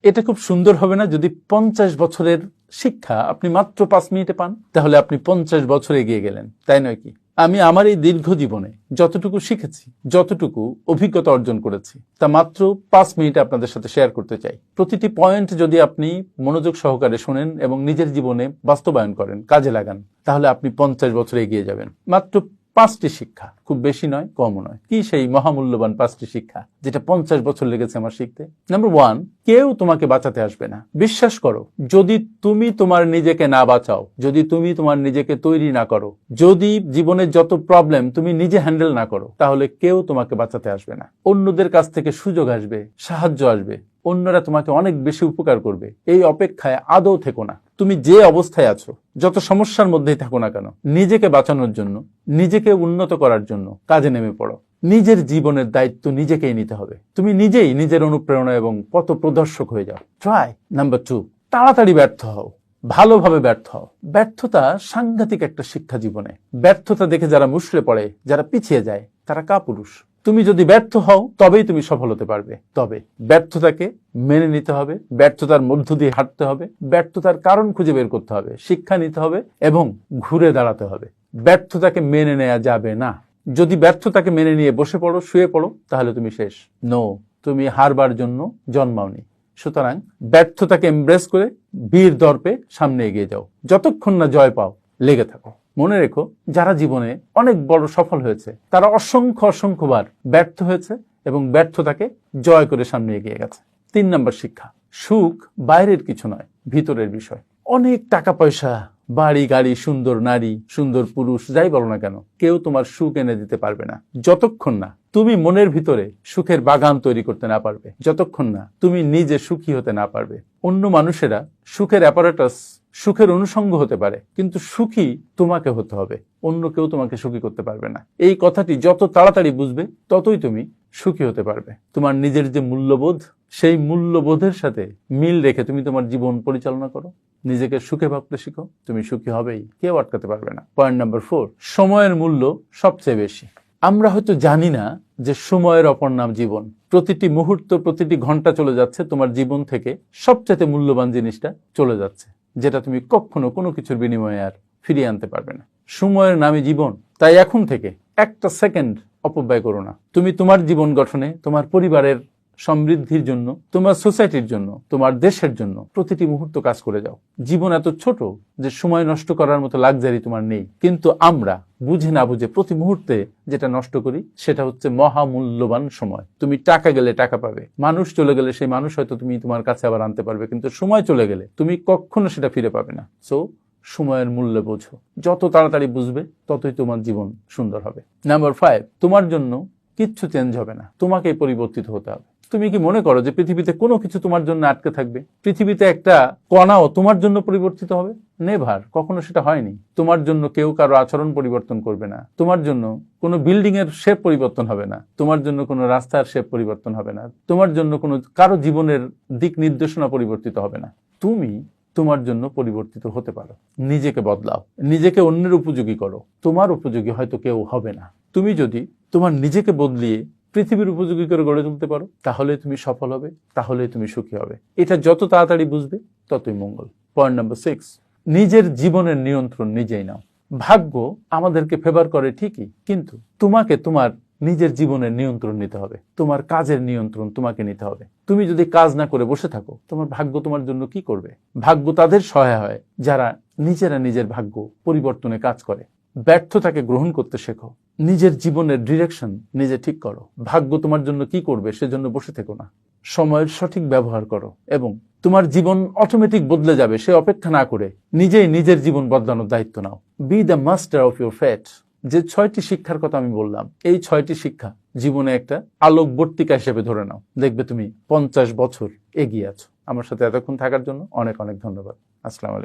এটা খুব সুন্দর হবে না যদি 50 বছরের শিক্ষা আপনি মাত্র 5 মিনিটে পান? তাহলে আপনি 50 বছর এগিয়ে গেলেন, তাই নয় কি? আমি আমার এই দীর্ঘ জীবনে যতটুকু শিখেছি, যতটুকু অভিজ্ঞতা অর্জন করেছি, তা মাত্র 5 মিনিটে আপনাদের সাথে শেয়ার করতে চাই। প্রতিটি পয়েন্ট যদি আপনি মনোযোগ সহকারে শোনেন এবং নিজের জীবনে বাস্তবায়ন করেন, কাজে লাগান, তাহলে আপনি 50 বছর এগিয়ে যাবেন। মাত্র 5টি শিক্ষা, খুব বেশি নয়, কমও নয়। কি সেই মহামূল্যবান 5টি শিক্ষা যেটা 50 বছর লেগেছে আমার শিখতে? নাম্বার 1, কেউ তোমাকে বাঁচাতে আসবে না। বিশ্বাস করো, যদি তুমি তোমার নিজেকে না বাঁচাও, যদি তুমি তোমার নিজেকে তৈরি না করো, যদি জীবনের যত প্রবলেম তুমি নিজে হ্যান্ডেল না করো, তাহলে কেউ তোমাকে বাঁচাতে আসবে না। অন্যদের কাছ থেকে সুযোগ আসবে, সাহায্য আসবে, অন্যরা তোমাকে অনেক বেশি উপকার করবে। এই অপেক্ষায় আদৌ থেকো না। তুমি যে অবস্থায় আছো, যত সমস্যার মধ্যেই থাকো না কেন, নিজেকে বাঁচানোর জন্য, নিজেকে উন্নত করার জন্য কাজে নেমে পড়ো। নিজের জীবনের দায়িত্ব নিজেকেই নিতে হবে। তুমি নিজেই নিজের অনুপ্রেরণা এবং পথ প্রদর্শক হয়ে যাও। ট্রাই। নাম্বার 2, তাড়াতাড়ি ব্যর্থ হও, ভালোভাবে ব্যর্থ হও। ব্যর্থতা সাংঘাতিক একটা শিক্ষা জীবনে। ব্যর্থতা দেখে যারা মুষড়ে পড়ে, যারা পিছিয়ে যায়, তারা কাপুরুষ। তুমি যদি ব্যর্থ হও তবেই তুমি সফল হতে পারবে। তবে ব্যর্থতাকে মেনে নিতে হবে, ব্যর্থতার মধ্য দিয়ে হাঁটতে হবে, ব্যর্থতার কারণ খুঁজে বের করতে হবে, শিক্ষা নিতে হবে এবং ঘুরে দাঁড়াতে হবে। ব্যর্থতাকে মেনে নেওয়া যাবে না। যদি ব্যর্থতাকে মেনে নিয়ে বসে পড়ো, শুয়ে পড়ো, তাহলে তুমি শেষ। নো, তুমি হারবার জন্য জন্মাওনি। সুতরাং ব্যর্থতাকে এমব্রেস করে বীর দর্পে সামনে এগিয়ে যাও। যতক্ষণ না জয় পাও, লেগে থাকো। মনে রেখো, যারা জীবনে অনেক বড় সফল হয়েছে, তারা অসংখ্যবার ব্যর্থ হয়েছে এবং ব্যর্থতাকে জয় করে সামনে এগিয়ে গেছে। 3 নম্বর শিক্ষা, সুখ বাইরের কিছু নয়, ভিতরের বিষয়। অনেক টাকা পয়সা, বাড়ি গাড়ি, সুন্দর নারী, সুন্দর পুরুষ, যাই বলো না কেন, কেউ তোমার সুখ এনে দিতে পারবে না যতক্ষণ না তুমি মনের ভিতরে সুখের বাগান তৈরি করতে না পারবে, যতক্ষণ না তুমি নিজে সুখী হতে না পারবে। অন্য মানুষেরা সুখের অ্যাপারেটাস, সুখের অনুষঙ্গ হতে পারে, কিন্তু সুখী তোমাকে হতে হবে। অন্য কেউ তোমাকে সুখী করতে পারবে না। এই কথাটি যত তাড়াতাড়ি বুঝবে, ততই তুমি সুখী হতে পারবে। তোমার নিজের যে মূল্যবোধ, সেই মূল্যবোধের সাথে মিল রেখে তুমি তোমার জীবন পরিচালনা করো। নিজেকে সুখে ভাবতে শিখো, তুমি সুখী হবেই, কেউ আটকাতে পারবে না। পয়েন্ট নাম্বার 4, সময়ের মূল্য সবচেয়ে বেশি। আমরা হয়তো জানি না যে সময়ের অপর নাম জীবন। প্রতিটি মুহূর্ত, প্রতিটি ঘন্টা চলে যাচ্ছে, তোমার জীবন থেকে সবচেয়ে মূল্যবান জিনিসটা চলে যাচ্ছে, যেটা তুমি কখনো কোনো কিছুর বিনিময়ে আর ফিরিয়ে আনতে পারবে না। সময়ের নামে জীবন। তাই এখন থেকে একটা সেকেন্ড অপব্যয় করো না। তুমি তোমার জীবন গঠনে, তোমার পরিবারের সমৃদ্ধির জন্য, তোমার সোসাইটির জন্য, তোমার দেশের জন্য প্রতিটি মুহূর্ত কাজ করে যাও। জীবন এত ছোট যে সময় নষ্ট করার মতো লাক্সারি তোমার নেই, কিন্তু আমরা বুঝে না বুঝে প্রতি মুহূর্তে যেটা নষ্ট করি, সেটা হচ্ছে মহামূল্যবান সময়। তুমি টাকা গেলে টাকা পাবে, মানুষ চলে গেলে সেই মানুষ হয়তো তুমি তোমার কাছে আবার আনতে পারবে, কিন্তু সময় চলে গেলে তুমি কখনো সেটা ফিরে পাবে না। সো সময়ের মূল্য বোঝো। যত তাড়াতাড়ি বুঝবে, ততই তোমার জীবন সুন্দর হবে। নাম্বার 5, তোমার জন্য কিচ্ছু চেঞ্জ হবে না, তোমাকেই পরিবর্তিত হতে হবে। তুমি কি মনে করো যে পৃথিবীতে কোনো কিছু তোমার জন্য আটকে থাকবে? পৃথিবীতে একটা কণাও তোমার জন্য পরিবর্তিত হবে? নেভার, কখনো সেটা হয়নি। তোমার জন্য কেউ কারো আচরণ পরিবর্তন করবে না, তোমার জন্য কোনো বিল্ডিং এর শেপ পরিবর্তন হবে না, তোমার জন্য কোনো রাস্তার শেপ পরিবর্তন হবে না, তোমার জন্য কোনো কারো জীবনের দিক নির্দেশনা পরিবর্তিত হবে না। তুমি তোমার জন্য পরিবর্তিত হতে পারো। নিজেকে বদলাও, নিজেকে অন্যের উপযোগী করো। তোমার উপযোগী হয়তো কেউ হবে না। তুমি যদি তোমার নিজেকে বদলিয়ে পৃথিবীর উপযোগী করে গড়ে তুলতে পারো, তাহলে তুমি সফল হবে, তাহলে তুমি সুখী হবে। এটা যত তাড়াতাড়ি বুঝবে, ততই মঙ্গল। পয়েন্ট নাম্বার 6, নিজের জীবনের নিয়ন্ত্রণ নিজেই নাও। ভাগ্য আমাদেরকে ফেভার করে ঠিকই, কিন্তু তোমাকে তোমার নিজের জীবনের নিয়ন্ত্রণ নিতে হবে। তোমার কাজের নিয়ন্ত্রণ তোমাকে নিতে হবে। তুমি যদি কাজ না করে বসে থাকো, তোমার ভাগ্য তোমার জন্য কি করবে? ভাগ্য তাদের সহায় হয় যারা নিজেরা নিজের ভাগ্য পরিবর্তনে কাজ করে। ব্যর্থতাকে গ্রহণ করতে শেখো, নিজের জীবনের ডিরেকশন নিজে ঠিক করো। ভাগ্য তোমার জন্য কি করবে সেজন্য বসে থেকো না। সময়ের সঠিক ব্যবহার করো এবং তোমার জীবন অটোমেটিক বদলে যাবে সে অপেক্ষা না করে নিজেই নিজের জীবন বদলানোর দায়িত্ব নাও। Be the master of your fate. যে 6টি শিক্ষার কথা আমি বললাম, এই 6টি শিক্ষা জীবনে একটা আলোকবর্তিকা হিসেবে ধরে নাও। দেখবে তুমি 50 বছর এগিয়ে আছো। আমার সাথে এতক্ষণ থাকার জন্য অনেক অনেক ধন্যবাদ। আসসালামু আলাইকুম।